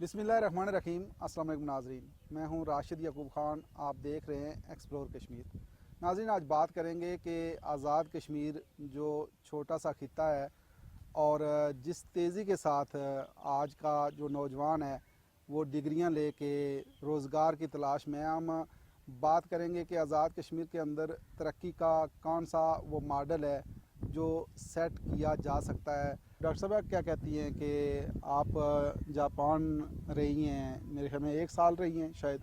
بسم اللہ الرحمن الرحیم۔ السلام علیکم ناظرین، میں ہوں راشد یعقوب خان، آپ دیکھ رہے ہیں ایکسپلور کشمیر۔ ناظرین، آج بات کریں گے کہ آزاد کشمیر جو چھوٹا سا خطہ ہے اور جس تیزی کے ساتھ آج کا جو نوجوان ہے وہ ڈگریاں لے کے روزگار کی تلاش میں، ہم بات کریں گے کہ آزاد کشمیر کے اندر ترقی کا کون سا وہ ماڈل ہے جو سیٹ کیا جا سکتا ہے۔ ڈاکٹر صاحب کیا کہتی ہیں کہ آپ جاپان رہی ہیں، میرے خیال میں 1 سال رہی ہیں شاید،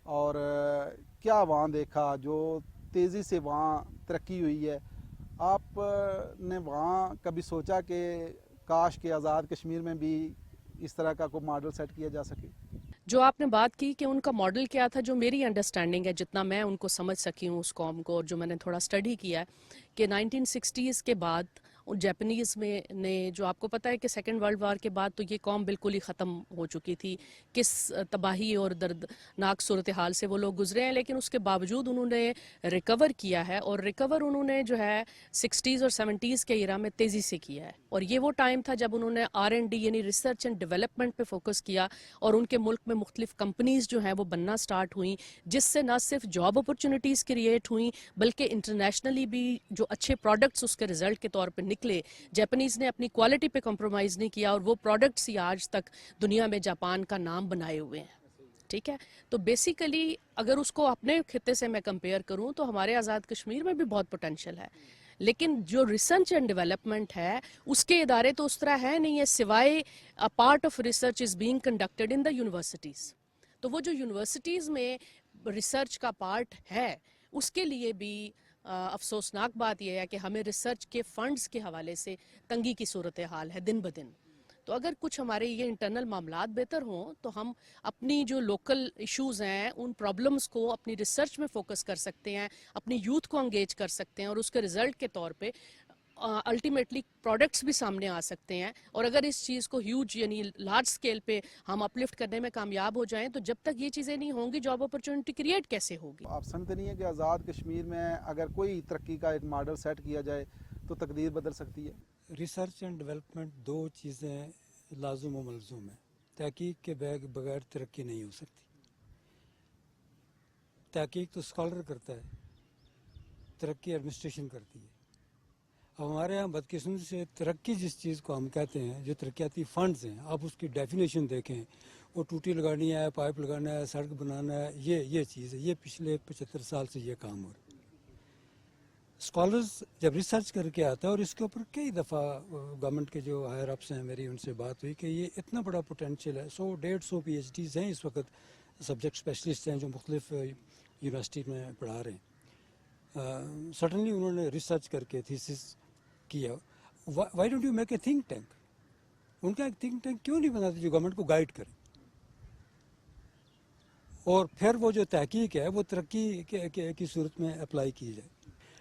اور کیا وہاں دیکھا جو تیزی سے وہاں ترقی ہوئی ہے؟ آپ نے وہاں کبھی سوچا کہ کاش کہ آزاد کشمیر میں بھی اس طرح کا کوئی ماڈل سیٹ کیا جا سکے؟ جو آپ نے بات کی کہ ان کا ماڈل کیا تھا، جو میری انڈرسٹینڈنگ ہے، جتنا میں ان کو سمجھ سکی ہوں اس قوم کو، اور جو میں نے تھوڑا سٹڈی کیا ہے کہ 1960s کے بعد ان جیپنیز میں نے، جو آپ کو پتہ ہے کہ سیکنڈ ورلڈ وار کے بعد تو یہ قوم بالکل ہی ختم ہو چکی تھی، کس تباہی اور دردناک صورتحال سے وہ لوگ گزرے ہیں، لیکن اس کے باوجود انہوں نے ریکور کیا ہے، اور ریکور انہوں نے جو ہے 60s اور 70s کے ایرا میں تیزی سے کیا ہے۔ اور یہ وہ ٹائم تھا جب انہوں نے R&D یعنی ریسرچ اینڈ ڈیولپمنٹ پہ فوکس کیا، اور ان کے ملک میں مختلف کمپنیز جو ہیں وہ بننا سٹارٹ ہوئیں، جس سے نہ صرف جاب اپرچونٹیز کریٹ ہوئیں بلکہ انٹرنیشنلی بھی جو اچھے پروڈکٹس اس کے رزلٹ کے طور پہ نکلے۔ جاپنیز نے اپنی کوالٹی پہ کمپرومائز نہیں کیا، اور وہ پروڈکٹس ہی آج تک دنیا میں جاپان کا نام بنائے ہوئے ہیں۔ ٹھیک ہے، تو بیسیکلی اگر اس کو اپنے خطے سے میں کمپیئر کروں تو ہمارے آزاد کشمیر میں بھی بہت پوٹینشیل ہے، لیکن جو ریسرچ اینڈ ڈیولپمنٹ ہے اس کے ادارے تو اس طرح ہے نہیں ہے، سوائے part of research is being conducted in the universities. تو وہ جو یونیورسٹیز میں ریسرچ کا پارٹ ہے، اس کے لیے بھی افسوسناک بات یہ ہے کہ ہمیں ریسرچ کے فنڈز کے حوالے سے تنگی کی صورتحال ہے دن بدن۔ تو اگر کچھ ہمارے یہ انٹرنل معاملات بہتر ہوں تو ہم اپنی جو لوکل ایشوز ہیں ان پرابلمز کو اپنی ریسرچ میں فوکس کر سکتے ہیں، اپنی یوتھ کو انگیج کر سکتے ہیں، اور اس کے رزلٹ کے طور پہ الٹیمیٹلی پروڈکٹس بھی سامنے آ سکتے ہیں۔ اور اگر اس چیز کو ہیوج یعنی لارج سکیل پہ ہم اپلفٹ کرنے میں کامیاب ہو جائیں تو جب تک یہ چیزیں نہیں ہوں گی جاب اپرچونٹی کریٹ کیسے ہوگی؟ آپ سمجھتے نہیں ہیں کہ آزاد کشمیر میں اگر کوئی ترقی کا ایک ماڈل سیٹ کیا جائے تو تقدیر بدل سکتی ہے؟ ریسرچ اینڈ ڈیولپمنٹ دو چیزیں لازم و ملزوم ہیں۔ تحقیق کے بغیر ترقی نہیں ہو سکتی۔ تحقیق تو اسکالر کرتا ہے، ترقی ایڈمنسٹریشن کرتی ہے۔ اب ہمارے یہاں بدقسمتی سے ترقی جس چیز کو ہم کہتے ہیں، جو ترقیاتی فنڈز ہیں، آپ اس کی ڈیفینیشن دیکھیں، وہ ٹوٹی لگانی ہے، پائپ لگانا ہے، سڑک بنانا ہے، یہ چیز ہے۔ یہ پچھلے 75 سال سے یہ کام ہو رہا ہے۔ اسکالرز جب ریسرچ کر کے آتا ہے، اور اس کے اوپر کئی دفعہ گورنمنٹ کے جو ہائر اپس ہیں، میری ان سے بات ہوئی کہ یہ اتنا بڑا پوٹینشیل ہے، 100-150 PhDs ہیں اس وقت، سبجیکٹ اسپیشلسٹ ہیں جو مختلف یونیورسٹی میں پڑھا رہے ہیں۔ سڈنلی انہوں نے ریسرچ کر کے تھیسس کیا، why don't you make a think tank? ان کا ایک تھنک ٹینک کیوں نہیں بناتے جو گورنمنٹ کو گائیڈ کرے، اور پھر وہ جو تحقیق ہے وہ ترقی کی صورت میں اپلائی کی جائے۔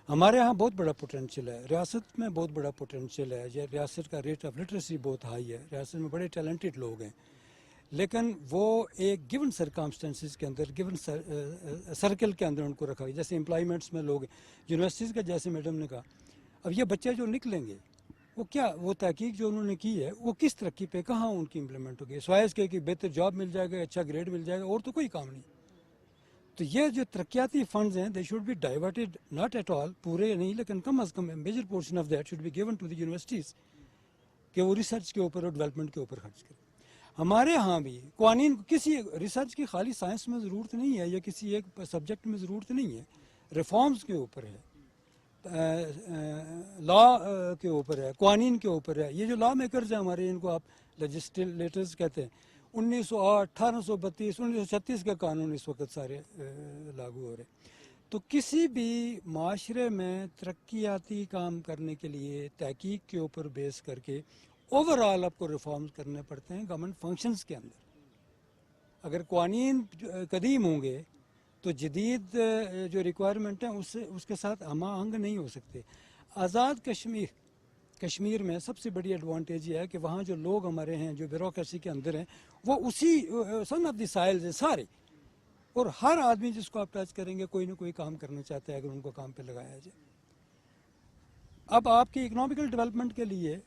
ہمارے ہاں بہت بڑا پوٹینشیل ہے، ریاست میں بہت بڑا پوٹینشیل ہے، یہ ریاست کا ریٹ آف لٹریسی بہت ہائی ہے، ریاست میں بڑے ٹیلنٹڈ لوگ ہیں، لیکن وہ ایک گیون سرکمسٹنسز کے اندر، گیون سرکل کے اندر ان کو رکھا گیا۔ جیسے امپلائمنٹس میں لوگ یونیورسٹیز کا، جیسے میڈم نے کہا، اب یہ بچے جو نکلیں گے وہ کیا، وہ تحقیق جو انہوں نے کی ہے وہ کس ترقی پہ کہاں ان کی امپلیمنٹ ہوگی، سوائے اس کے کہ بہتر جاب مل جائے گا، اچھا گریڈ مل جائے گا، اور تو کوئی کام نہیں۔ تو یہ جو ترقیاتی فنڈز ہیں they should be diverted, not at all, پورے نہیں، لیکن کم از کم major portion of that should be given to the universities کہ وہ ریسرچ کے اوپر اور ڈیولپمنٹ کے اوپر خرچ کریں۔ ہمارے ہاں بھی قوانین، کسی ریسرچ کی خالی سائنس میں ضرورت نہیں ہے یا کسی ایک سبجیکٹ میں ضرورت نہیں ہے، ریفارمز کے اوپر ہے، لا کے اوپر ہے، قوانین کے اوپر ہے۔ یہ جو لا میکرز ہیں ہمارے، ان کو آپ لیجسلیٹرز کہتے ہیں، 1908، 1832، 1936 کا قانون اس وقت سارے لاگو ہو رہے ہیں۔ تو کسی بھی معاشرے میں ترقیاتی کام کرنے کے لیے تحقیق کے اوپر بیس کر کے اوور آل آپ کو ریفارمز کرنے پڑتے ہیں گورنمنٹ فنکشنز کے اندر۔ اگر قوانین قدیم ہوں گے تو جدید جو ریکوائرمنٹ ہیں اس کے ساتھ ہم آہنگ نہیں ہو سکتے۔ آزاد کشمیر میں سب سے بڑی ایڈوانٹیج یہ ہے کہ وہاں جو لوگ ہمارے ہیں جو بیوروکریسی کے اندر ہیں، وہ اسی سن آف دی سائلز ہیں سارے، اور ہر آدمی جس کو آپ ٹچ کریں گے کوئی نہ کوئی کام کرنا چاہتا ہے اگر ان کو کام پہ لگایا جائے۔ اب آپ کی اکنامیکل ڈیولپمنٹ کے لیے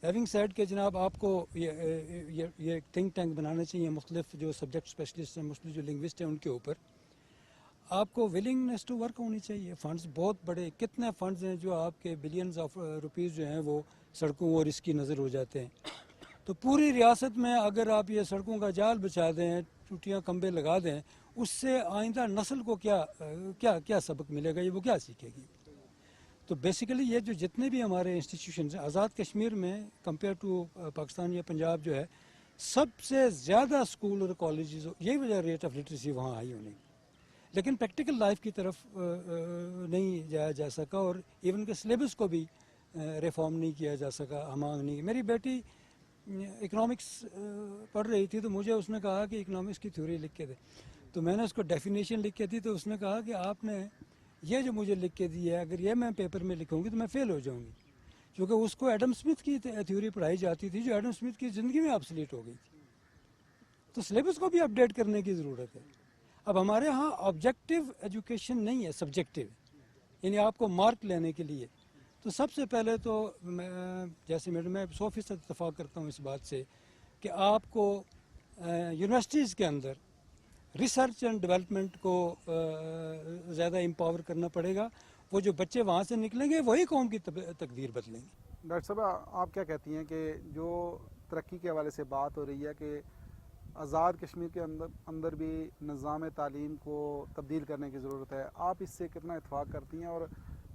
ہیونگ سیڈ کہ جناب آپ کو یہ تھنک ٹینک بنانا چاہیے مختلف جو سبجیکٹ اسپیشلسٹ ہیں مختلف جو لنگوسٹ ہیں ان کے اوپر. آپ کو ولنگنیس ٹو ورک ہونی چاہیے. فنڈز بہت بڑے کتنے فنڈز ہیں جو آپ کے بلینز آف روپیز جو ہیں وہ سڑکوں اور اس کی نظر ہو جاتے ہیں. تو پوری ریاست میں اگر آپ یہ سڑکوں کا جال بچھا دیں, ٹوٹیاں کمبے لگا دیں, اس سے آئندہ نسل کو کیا سبق ملے گا, یہ وہ کیا سیکھے گی. تو بیسیکلی یہ جو جتنے بھی ہمارے انسٹیٹیوشنز ہیں آزاد کشمیر میں کمپیئر ٹو پاکستان یا پنجاب جو ہے سب سے زیادہ اسکول اور کالجز, یہی وجہ ریٹ آف لٹریسی وہاں آئی ہونے. لیکن پریکٹیکل لائف کی طرف نہیں جایا جا سکا, اور ایون کہ سلیبس کو بھی ریفارم نہیں کیا جا سکا, ہمانگ نہیں. میری بیٹی اکنامکس پڑھ رہی تھی تو مجھے اس نے کہا کہ اکنامکس کی تھیوری لکھ کے دے, تو میں نے اس کو ڈیفینیشن لکھ کے دی, تو اس نے کہا کہ آپ نے یہ جو مجھے لکھ کے دی ہے اگر یہ میں پیپر میں لکھوں گی تو میں فیل ہو جاؤں گی, کیونکہ اس کو ایڈم اسمتھ کی تھیوری پڑھائی جاتی تھی جو ایڈم اسمتھ کی زندگی میں آبسلیٹ ہو گئی تھی. تو سلیبس کو بھی اپڈیٹ کرنے کی ضرورت ہے. اب ہمارے ہاں آبجیکٹو ایجوکیشن نہیں ہے, سبجیکٹو, یعنی آپ کو مارک لینے کے لیے. تو سب سے پہلے تو جیسے میں 100% اتفاق کرتا ہوں اس بات سے کہ آپ کو یونیورسٹیز کے اندر ریسرچ اینڈ ڈیولپمنٹ کو زیادہ امپاور کرنا پڑے گا. وہ جو بچے وہاں سے نکلیں گے وہی قوم کی تقدیر بدلیں گے. ڈاکٹر صاحب آپ کیا کہتی ہیں کہ جو ترقی کے حوالے سے بات ہو رہی ہے کہ آزاد کشمیر کے اندر بھی نظام تعلیم کو تبدیل کرنے کی ضرورت ہے, آپ اس سے کتنا اتفاق کرتی ہیں, اور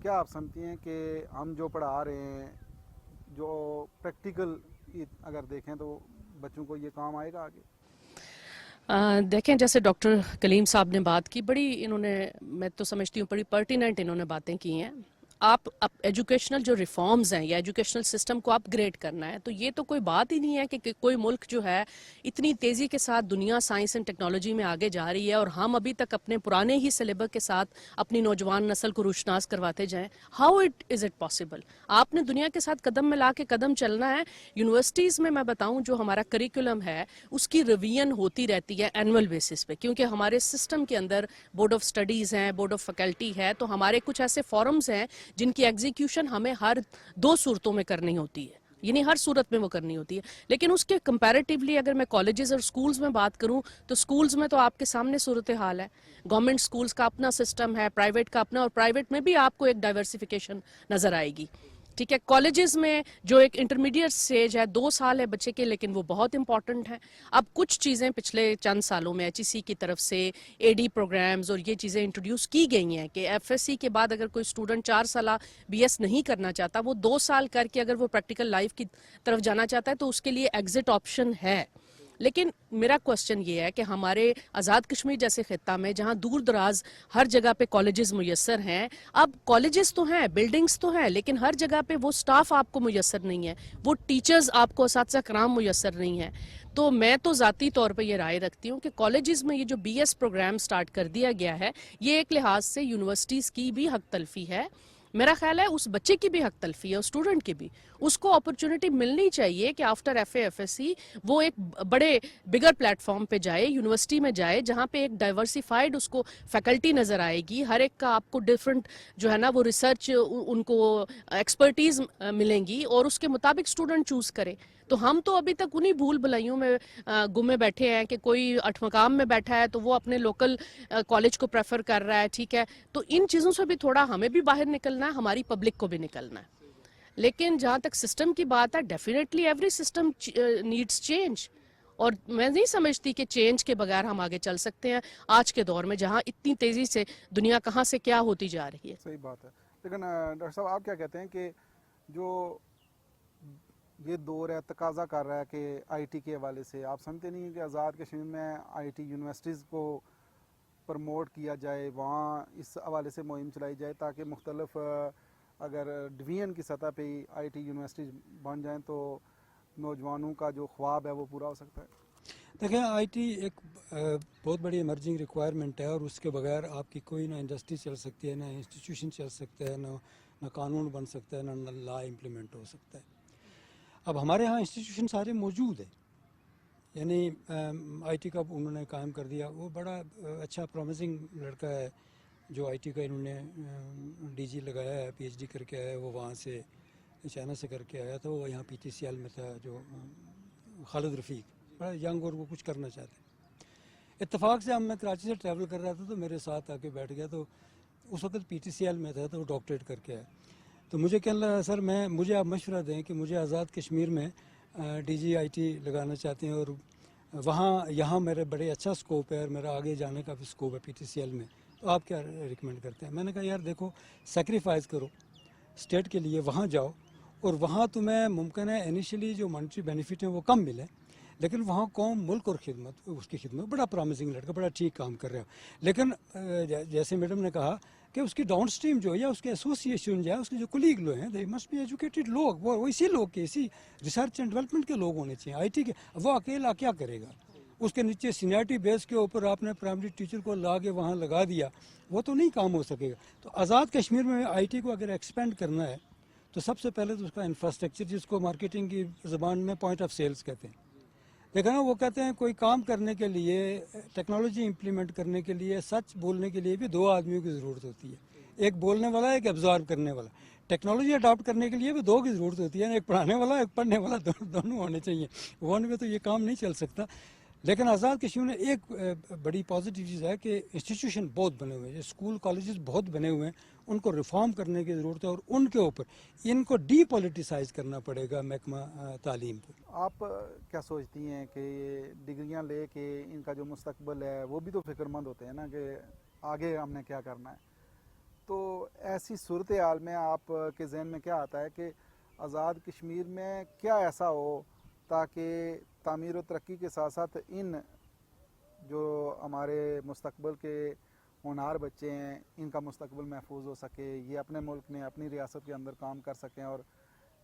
کیا آپ سمجھتی ہیں کہ ہم جو پڑھا رہے ہیں جو پریکٹیکل اگر دیکھیں تو بچوں کو یہ کام آئے گا آگے؟ دیکھیں جیسے ڈاکٹر کلیم صاحب نے بات کی, بڑی انہوں نے, میں تو سمجھتی ہوں بڑی پرٹیننٹ انہوں نے باتیں کی ہیں. آپ ایجوکیشنل جو ریفارمز ہیں یا ایجوکیشنل سسٹم کو اپ گریڈ کرنا ہے, تو یہ تو کوئی بات ہی نہیں ہے کہ کوئی ملک جو ہے اتنی تیزی کے ساتھ دنیا سائنس اینڈ ٹیکنالوجی میں آگے جا رہی ہے اور ہم ابھی تک اپنے پرانے ہی سلیبس کے ساتھ اپنی نوجوان نسل کو روشناس کرواتے جائیں. How is it possible? آپ نے دنیا کے ساتھ قدم ملا کے قدم چلنا ہے. یونیورسٹیز میں بتاؤں جو ہمارا کریکولم ہے اس کی ریویژن ہوتی رہتی ہے اینول بیسس پہ, کیونکہ ہمارے سسٹم کے اندر بورڈ آف سٹڈیز ہیں, بورڈ آف فیکلٹی ہے, تو ہمارے کچھ ایسے فورمز ہیں جن کی ایگزیکیوشن ہمیں ہر 2 صورتوں میں کرنی ہوتی ہے, یعنی ہر صورت میں وہ کرنی ہوتی ہے. لیکن اس کے کمپیریٹیولی اگر میں کالجز اور سکولز میں بات کروں تو سکولز میں تو آپ کے سامنے صورتحال ہے. گورنمنٹ سکولز کا اپنا سسٹم ہے, پرائیویٹ کا اپنا, اور پرائیویٹ میں بھی آپ کو ایک ڈائیورسیفیکیشن نظر آئے گی. ٹھیک ہے, کالجز میں جو ایک انٹرمیڈیٹ سٹیج ہے 2 سال ہے بچے کے, لیکن وہ بہت امپورٹنٹ ہے. اب کچھ چیزیں پچھلے چند سالوں میں HEC کی طرف سے AD پروگرامز اور یہ چیزیں انٹروڈیوس کی گئی ہیں کہ FSC کے بعد اگر کوئی اسٹوڈنٹ 4 سالہ BS نہیں کرنا چاہتا, وہ 2 سال کر کے اگر وہ پریکٹیکل لائف کی طرف جانا چاہتا ہے تو اس کے لیے ایگزٹ آپشن ہے. لیکن میرا کوشچن یہ ہے کہ ہمارے آزاد کشمیر جیسے خطہ میں جہاں دور دراز ہر جگہ پہ کالجز میسر ہیں, اب کالجز تو ہیں, بلڈنگز تو ہیں, لیکن ہر جگہ پہ وہ سٹاف آپ کو میسر نہیں ہے, وہ ٹیچرز آپ کو اساتذہ کرام میسر نہیں ہیں. تو میں تو ذاتی طور پہ یہ رائے رکھتی ہوں کہ کالجز میں یہ جو BS پروگرام سٹارٹ کر دیا گیا ہے یہ ایک لحاظ سے یونیورسٹیز کی بھی حق تلفی ہے. میرا خیال ہے اس بچے کی بھی حق تلفی ہے, اسٹوڈنٹ کی بھی. اس کو اپرچونٹی ملنی چاہیے کہ آفٹر FA FSC وہ ایک بڑے بگر پلیٹ فارم پہ جائے, یونیورسٹی میں جائے, جہاں پہ ایک ڈائیورسیفائڈ اس کو فیکلٹی نظر آئے گی, ہر ایک کا آپ کو ڈفرنٹ جو ہے نا وہ ریسرچ ان کو ایکسپرٹیز ملیں گی, اور اس کے مطابق اسٹوڈنٹ چوز کرے. تو ہم تو ابھی تک انہی بھول بھلائیوں میں گمے بیٹھے ہیں کہ کوئی 8 مقام میں بیٹھا ہے تو وہ اپنے لوکل کالج کو پریفر کر رہا ہے. ٹھیک ہے, تو ان چیزوں سے بھی تھوڑا ہمیں بھی باہر نکلنا ہے, ہماری پبلک کو بھی نکلنا ہے. لیکن جہاں تک سسٹم کی بات ہے, definitely every system needs change, اور میں نہیں سمجھتی کہ چینج کے بغیر ہم آگے چل سکتے ہیں آج کے دور میں جہاں اتنی تیزی سے دنیا کہاں سے کیا ہوتی جا رہی ہے. صحیح بات ہے. لیکن ڈاکٹر صاحب آپ کیا کہتے ہیں کہ جو یہ دور ہے تقاضا کر رہا ہے کہ IT کے حوالے سے, آپ سمجھتے نہیں کہ آزاد کشمیر میں IT یونیورسٹیز کو پروموٹ کیا جائے, وہاں اس حوالے سے مہم چلائی جائے تاکہ مختلف اگر ڈویژن کی سطح پہ ہی IT یونیورسٹیز بن جائیں تو نوجوانوں کا جو خواب ہے وہ پورا ہو سکتا ہے؟ دیکھیں IT ایک بہت بڑی ایمرجنگ ریکوائرمنٹ ہے, اور اس کے بغیر آپ کی کوئی نہ انڈسٹری چل سکتی ہے, نہ انسٹیٹیوشن چل سکتا ہے, نہ قانون بن سکتا ہے, نہ لا امپلیمنٹ ہو سکتا ہے. اب ہمارے ہاں انسٹیٹیوشن سارے موجود ہیں, یعنی IT کا انہوں نے قائم کر دیا, وہ بڑا اچھا پرومسنگ لڑکا ہے جو IT کا انہوں نے DG لگایا ہے, PhD کر کے آیا ہے, وہ وہاں سے चाइना से करके आया था, वो यहाँ PTCL में था, जो खालिद रफ़ीक, बड़ा यंग और वो कुछ करना चाहते। इत्तेफाक से मैं कराची से ट्रैवल कर रहा था तो मेरे साथ आके बैठ गया, तो उस वक्त PTCL में था, तो वो डॉक्टरेट करके आया। तो मुझे कहने लगा, सर मुझे आप मशवरा दें कि मुझे आज़ाद कश्मीर में DGIT लगाना चाहते हैं, और यहाँ मेरे बड़े अच्छा स्कोप है और मेरा आगे जाने का भी स्कोप है PTCL में, तो आप क्या रिकमेंड करते हैं? मैंने कहा, यार देखो, सेक्रीफाइस करो स्टेट के लिए, वहाँ जाओ, और वहाँ तुम्हें मुमकिन है इनिशियली जो मॉनेटरी बेनिफिट हैं वो कम मिले, लेकिन वहाँ कौम, मुल्क और खिदमत, उसकी खिदमत, बड़ा प्रॉमिसिंग लड़का, बड़ा ठीक काम कर रहा है। लेकिन जैसे मैडम ने कहा कि उसकी डाउन स्ट्रीम जो है, या उसके एसोसिएशन जो है, उसके जो कुलीग लोग हैं, दे मस्ट बी एजुकेटेड लोग, वो इसी लोग के, इसी रिसर्च एंड डेवलपमेंट के लोग होने चाहिए। IT के वो अकेला क्या करेगा? उसके नीचे सीनियरिटी बेस के ऊपर आपने प्राइमरी टीचर को ला के वहाँ लगा दिया, वो तो नहीं काम हो सकेगा। तो आज़ाद कश्मीर में IT को अगर एक्सपेंड करना है तो सबसे पहले तो उसका इंफ्रास्ट्रक्चर, जिसको मार्केटिंग की ज़बान में पॉइंट ऑफ सेल्स कहते हैं, देखा ना, वो कहते हैं कोई काम करने के लिए, टेक्नोलॉजी इंप्लीमेंट करने के लिए, सच बोलने के लिए भी 2 आदमियों की ज़रूरत होती है, एक बोलने वाला, एक एब्जॉर्ब करने वाला। टेक्नोलॉजी अडॉप्ट करने के लिए भी 2 की ज़रूरत होती है, एक पढ़ाने वाला, एक पढ़ने वाला, दोनों होने चाहिए। वन में तो ये काम नहीं चल सकता। लेकिन आज़ाद कश्मीर में एक बड़ी पॉजिटिव चीज़ है कि इंस्टीट्यूशन बहुत बने हुए हैं, स्कूल कॉलेजेस बहुत बने हुए हैं, उनको रिफॉर्म करने की ज़रूरत है, और उनके ऊपर इनको डीपॉलिटिसाइज करना पड़ेगा महकमा तालीम को। आप क्या सोचती हैं कि ये डिग्रियां ले के इनका जो मुस्तकबिल है वो भी तो फिक्रमंद होते हैं ना कि आगे हमने क्या करना है? तो ऐसी सूरत हाल में आप के जहन में क्या आता है कि आज़ाद कश्मीर में क्या ऐसा हो ताकि तामीर और तरक्की के साथ साथ इन जो हमारे मुस्तकबिल के होनहार बच्चे हैं, इनका मुस्तकबिल महफूज हो सके, ये अपने मुल्क में, अपनी रियासत के अंदर काम कर सकें और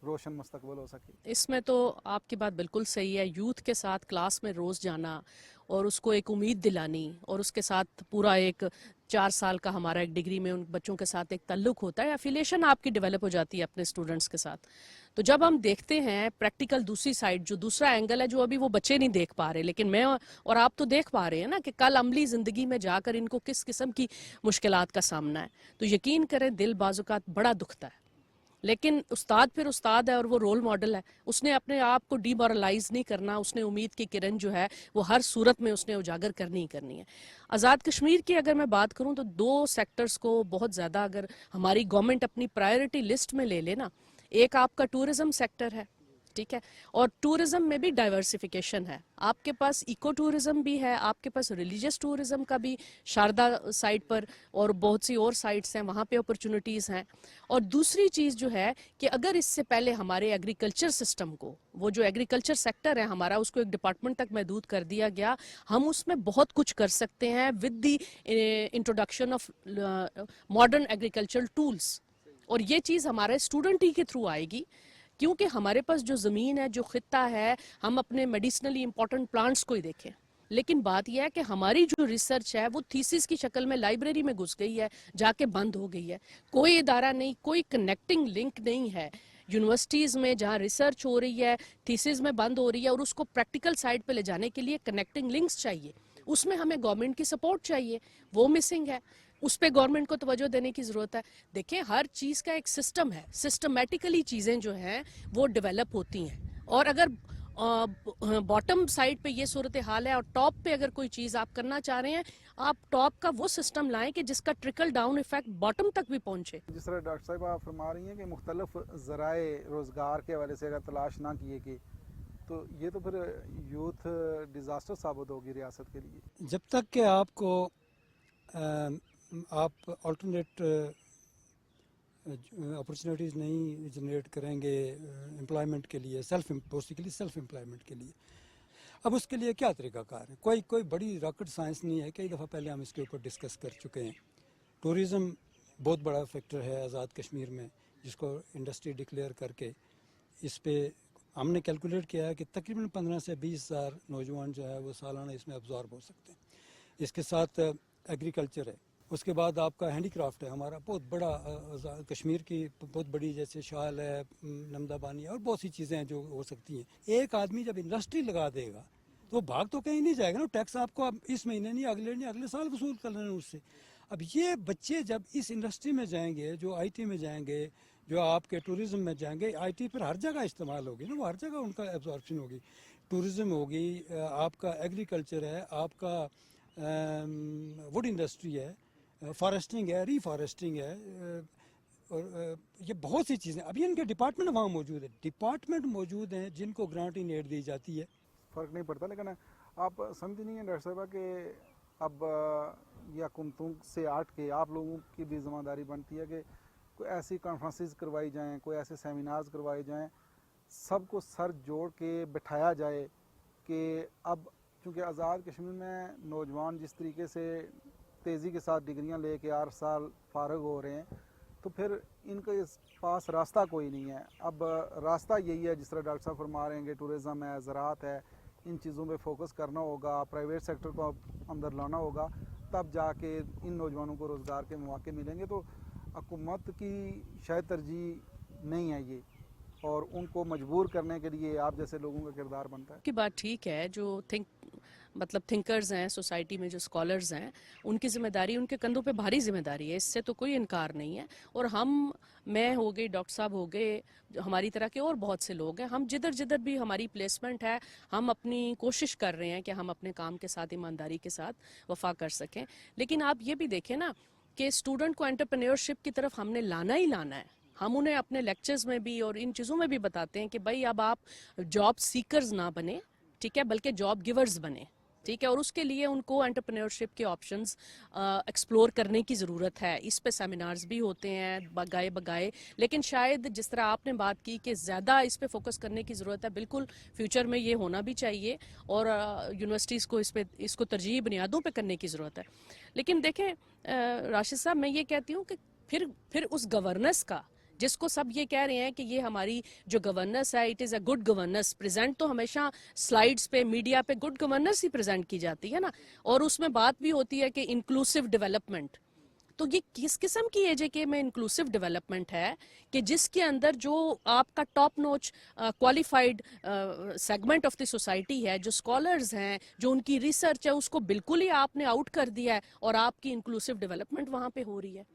रोशन मुस्तकबिल हो सके? इसमें तो आपकी बात बिल्कुल सही है। यूथ के साथ क्लास में रोज़ जाना और उसको एक उम्मीद दिलानी, और उसके साथ पूरा एक 4 साल का हमारा एक डिग्री में उन बच्चों के साथ एक ताल्लुक होता है, एफिलिएशन आपकी डेवलप हो जाती है अपने स्टूडेंट्स के साथ। तो जब हम देखते हैं प्रैक्टिकल दूसरी साइड, जो दूसरा एंगल है, जो अभी वो बच्चे नहीं देख पा रहे, लेकिन मैं और आप तो देख पा रहे हैं ना कि कल अमली ज़िंदगी में जाकर इनको किस किस्म की मुश्किलात का सामना है, तो यकीन करें दिल बाजुकात बड़ा दुखता है। लेकिन उस्ताद फिर उस्ताद है और वो रोल मॉडल है, उसने अपने आप को डिमोरलाइज नहीं करना, उसने उम्मीद की किरण जो है वो हर सूरत में उसने उजागर करनी ही करनी है। आज़ाद कश्मीर की अगर मैं बात करूं तो 2 सेक्टर्स को बहुत ज़्यादा अगर हमारी गवर्नमेंट अपनी प्रायोरिटी लिस्ट में ले लेना, एक आपका टूरिज्म सेक्टर है, ठीक है, और टूरिज्म में भी डाइवर्सिफिकेशन है। आपके पास इको टूरिज्म भी है, आपके पास रिलीजियस टूरिज्म का भी शारदा साइड पर और बहुत सी और साइट्स हैं, वहाँ पे अपॉर्चुनिटीज़ हैं। और दूसरी चीज़ जो है कि अगर इससे पहले हमारे एग्रीकल्चर सिस्टम को, वो जो एग्रीकल्चर सेक्टर है हमारा, उसको एक डिपार्टमेंट तक महदूद कर दिया गया, हम उसमें बहुत कुछ कर सकते हैं with the introduction of modern agricultural tools. और ये चीज़ हमारे स्टूडेंट ही के थ्रू आएगी, क्योंकि हमारे पास जो ज़मीन है, जो खित्ता है, हम अपने मेडिसिनली इंपॉर्टेंट प्लांट्स को ही देखें, लेकिन बात यह है कि हमारी जो रिसर्च है वो थीसिस की शक्ल में लाइब्रेरी में घुस गई है, जाके बंद हो गई है। कोई इदारा नहीं, कोई कनेक्टिंग लिंक नहीं है यूनिवर्सिटीज़ में जहाँ रिसर्च हो रही है, थीसिस में बंद हो रही है, और उसको प्रैक्टिकल साइड पे ले जाने के लिए कनेक्टिंग लिंक्स चाहिए, उसमें हमें गवर्नमेंट की सपोर्ट चाहिए, वो मिसिंग है। उस पर गवर्नमेंट को तवज्जो देने की ज़रूरत है। देखें, हर चीज़ का एक सिस्टम है, सिस्टमेटिकली चीज़ें जो हैं वो डेवलप होती हैं, और अगर बॉटम साइड पे ये सूरत हाल है और टॉप पे अगर कोई चीज़ आप करना चाह रहे हैं, आप टॉप का वो सिस्टम लाएं कि जिसका ट्रिकल डाउन इफेक्ट बॉटम तक भी पहुंचे। जिस तरह डॉक्टर साहब आप फरमा रही हैं कि मुख्तलिफ ज़राए रोज़गार के हवाले से अगर तलाश ना किए गए तो ये तो फिर यूथ डिज़ास्टर साबित होगी रियासत के लिए। जब तक कि आपको आप अल्टरनेट अपॉर्चुनिटीज़ नहीं जनरेट करेंगे एम्प्लॉयमेंट के लिए, बेसिकली सेल्फ एम्प्लॉयमेंट के लिए, अब उसके लिए क्या तरीक़ाकार है? कोई बड़ी रॉकेट साइंस नहीं है। कई दफ़ा पहले हम इसके ऊपर डिस्कस कर चुके हैं। टूरिज़म बहुत बड़ा फैक्टर है आज़ाद कश्मीर में, जिसको इंडस्ट्री डिक्लेयर करके इस पे हमने कैलकुलेट किया है कि तकरीबन 15 से 20 हज़ार नौजवान जो है वो सालाना इसमें अब्जॉर्ब हो सकते हैं। इसके साथ एग्रीकल्चर है, उसके बाद आपका हैंडीक्राफ्ट है, हमारा बहुत बड़ा कश्मीर की बहुत बड़ी, जैसे शाल है, नमदाबानी है, और बहुत सी चीज़ें हैं जो हो सकती हैं। एक आदमी जब इंडस्ट्री लगा देगा तो भाग तो कहीं नहीं जाएगा ना, टैक्स आपको अब इस महीने नहीं, अगले साल वसूल कर लेना उससे। अब ये बच्चे जब इस इंडस्ट्री में जाएंगे, जो IT में जाएंगे, जो आपके टूरिज्म में जाएंगे, आईटी पर हर जगह इस्तेमाल होगी ना, वो हर जगह उनका एब्जॉर्प्शन होगी। टूरिज्म होगी, आपका एग्रीकल्चर है, आपका वुड इंडस्ट्री है, फॉरेस्टिंग है, रीफॉरेस्टिंग है, और ये बहुत सी चीज़ें। अभी इनके डिपार्टमेंट वहाँ मौजूद है, डिपार्टमेंट मौजूद हैं जिनको ग्रांट इन एड दी जाती है। फ़र्क नहीं पड़ता, लेकिन आप समझती नहीं है डॉक्टर साहबा कि अब या कुमतुम से हट के आप लोगों की भी ज़िम्मेदारी बनती है कि कोई ऐसी कॉन्फ्रेंसेस करवाई जाएं, कोई ऐसे सेमिनार्स करवाए जाएं, सबको सर जोड़ के बिठाया जाए कि अब चूँकि आज़ाद कश्मीर में नौजवान जिस तरीके से तेज़ी के साथ डिग्रियां लेके 8 साल फारग हो रहे हैं, तो फिर इनके पास रास्ता कोई नहीं है। अब रास्ता यही है, जिस तरह डॉक्टर साहब फरमा रहे हैं कि टूरिज़म है, ज़राअत है, इन चीज़ों पे फोकस करना होगा, प्राइवेट सेक्टर को अंदर लाना होगा, तब जाके इन नौजवानों को रोज़गार के मौके मिलेंगे। तो हुकूमत की शायद तरजीह नहीं है ये, और उनको मजबूर करने के लिए आप जैसे लोगों का किरदार बनता है। की बात ठीक है, जो थिंकर्स हैं सोसाइटी में, जो स्कॉलर्स हैं, उनकी जिम्मेदारी, उनके कंधों पे भारी जिम्मेदारी है, इससे तो कोई इनकार नहीं है। और मैं हो गई, डॉक्टर साहब हो गए, हमारी तरह के और बहुत से लोग हैं, हम जिधर जिधर भी हमारी प्लेसमेंट है, हम अपनी कोशिश कर रहे हैं कि हम अपने काम के साथ ईमानदारी के साथ वफा कर सकें। लेकिन आप ये भी देखें ना कि स्टूडेंट को एंटरप्रेन्योरशिप की तरफ हमने लाना ही लाना है। हम उन्हें अपने लेक्चर्स में भी और इन चीज़ों में भी बताते हैं कि भाई अब आप जॉब सीकर्स ना बने, ठीक है, बल्कि जॉब गिवर्स बने, ठीक है। और उसके लिए उनको एंटरप्रेन्योरशिप के ऑप्शंस एक्सप्लोर करने की ज़रूरत है। इस पे सेमिनार्स भी होते हैं बगाए बगाए, लेकिन शायद जिस तरह आपने बात की कि ज़्यादा इस पे फोकस करने की ज़रूरत है, बिल्कुल फ्यूचर में ये होना भी चाहिए, और यूनिवर्सिटीज़ को इसको तरजीही बुनियादों पे करने की ज़रूरत है। लेकिन देखें राशिद साहब, मैं ये कहती हूँ कि फिर उस गवर्नेंस का, जिसको सब ये कह रहे हैं कि ये हमारी जो गवर्नेंस है, it is a good governance, present तो हमेशा स्लाइड्स पे, मीडिया पे गुड गवर्नेंस ही प्रेजेंट की जाती है ना, और उसमें बात भी होती है कि इंक्लूसिव डेवलपमेंट। तो ये किस किस्म की एजेके में इंक्लूसिव डेवलपमेंट है कि जिसके अंदर जो आपका टॉप नोच qualified segment of the society है, जो स्कॉलर्स हैं, जो उनकी रिसर्च है, उसको बिल्कुल ही आपने आउट कर दिया है, और आपकी इंक्लूसिव डेवलपमेंट वहाँ पे हो रही है।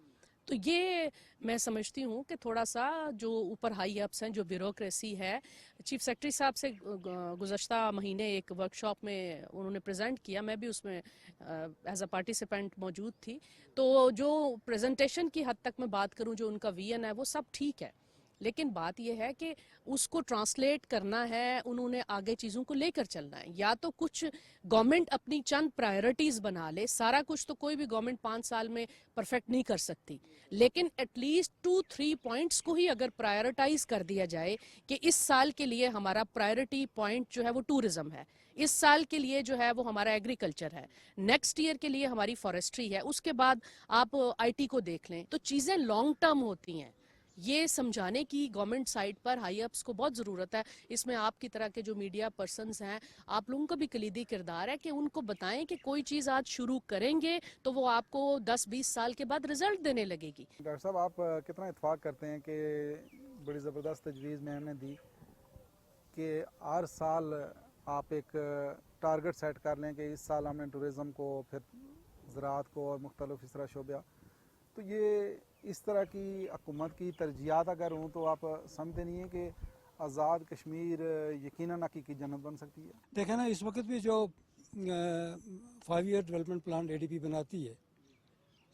तो ये मैं समझती हूँ कि थोड़ा सा जो ऊपर हाई अप्स हैं, जो ब्यूरोक्रेसी है, चीफ सेक्रेटरी साहब से गुज़श्ता महीने एक वर्कशॉप में उन्होंने प्रेजेंट किया, मैं भी उसमें एज अ पार्टिसिपेंट मौजूद थी। तो जो प्रेजेंटेशन की हद तक मैं बात करूँ, जो उनका विजन है, वो सब ठीक है, लेकिन बात यह है कि उसको ट्रांसलेट करना है, उन्होंने आगे चीज़ों को लेकर चलना है। या तो कुछ गवर्नमेंट अपनी चंद प्रायोरिटीज़ बना ले, सारा कुछ तो कोई भी गवर्नमेंट 5 साल में परफेक्ट नहीं कर सकती, लेकिन एटलीस्ट 2-3 पॉइंट्स को ही अगर प्रायोरिटाइज कर दिया जाए कि इस साल के लिए हमारा प्रायोरिटी पॉइंट जो है वो टूरिज्म है, इस साल के लिए जो है वो हमारा एग्रीकल्चर है, नेक्स्ट ईयर के लिए हमारी फॉरेस्ट्री है, उसके बाद आप आईटी को देख लें, तो चीज़ें लॉन्ग टर्म होती हैं। ये समझाने की गवर्नमेंट साइड पर हाई अप्स को बहुत ज़रूरत है। इसमें आपकी तरह के जो मीडिया पर्सन्स हैं, आप लोगों का भी कलीदी किरदार है कि उनको बताएं कि कोई चीज़ आज शुरू करेंगे तो वो आपको 10-20 साल के बाद रिजल्ट देने लगेगी। डॉक्टर साहब, आप कितना इत्फाक करते हैं कि बड़ी ज़बरदस्त तजवीज़ में हमने दी कि हर साल आप एक टारगेट सेट कर लें कि इस साल हमने टूरिज़म को, फिर ज़राअत को और मुख्तलिफ इस तरह शोबा, तो ये इस तरह की हुकूमत की तरजीहात अगर हों तो आप समझते नहीं हैं कि आज़ाद कश्मीर यकीनन हकीकी जन्नत बन सकती है? देखें ना, इस वक्त भी जो 5 ईयर डेवलपमेंट प्लान एडीपी बनाती है,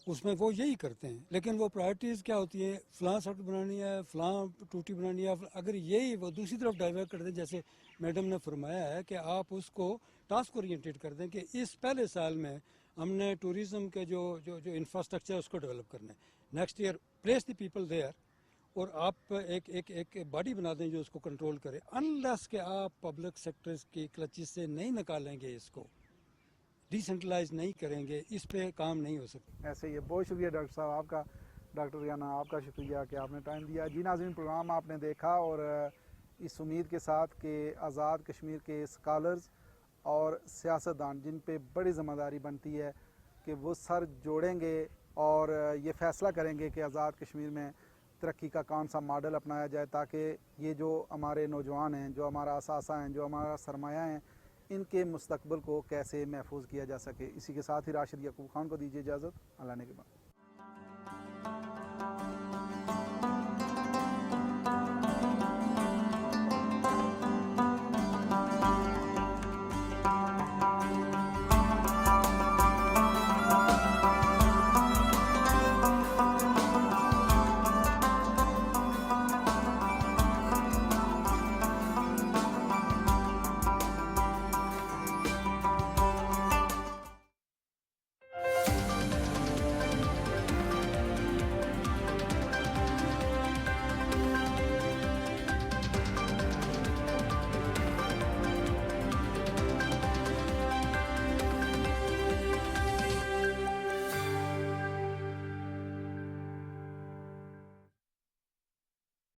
उसमें वो यही करते हैं, लेकिन वो प्रायोरिटीज़ क्या होती है, फ़लाँ सड़क बनानी है, फ़लाँ टूटी बनानी है। अगर यही वो दूसरी तरफ डाइवर्ट कर दें, जैसे मैडम ने फरमाया है कि आप उसको टास्क ओरिएंटेड कर दें कि इस पहले साल में हमने टूरिज़म के जो जो जो इंफ्रास्ट्रक्चर है उसको डेवलप करना है, next year place the people there, और आप एक बॉडी बना दें जो उसको कंट्रोल करे। अनलेस के आप पब्लिक सेक्टर्स की क्लचेस से नहीं निकालेंगे, इसको डिसेंट्रलाइज नहीं करेंगे, इस पे काम नहीं हो सकता। ऐसे ही है। बहुत शुक्रिया डॉक्टर साहब आपका। डॉक्टर रियाना, आपका शुक्रिया कि आपने टाइम दिया। जी नाज़रीन, प्रोग्राम आपने देखा, और इस उम्मीद के साथ कि आज़ाद कश्मीर के स्कॉलर्स और सियासतदान, जिन पे बड़ी ज़िम्मेदारी बनती है कि वो सर जोड़ेंगे और ये फ़ैसला करेंगे कि आज़ाद कश्मीर में तरक्की का कौन सा मॉडल अपनाया जाए, ताकि ये जो हमारे नौजवान हैं, जो हमारा असासा हैं, जो हमारा सरमाया हैं, इनके मुस्तकबिल को कैसे महफूज किया जा सके। इसी के साथ ही राशिद याकूब खान को दीजिए इजाज़त। अल्लाह ने के बाद।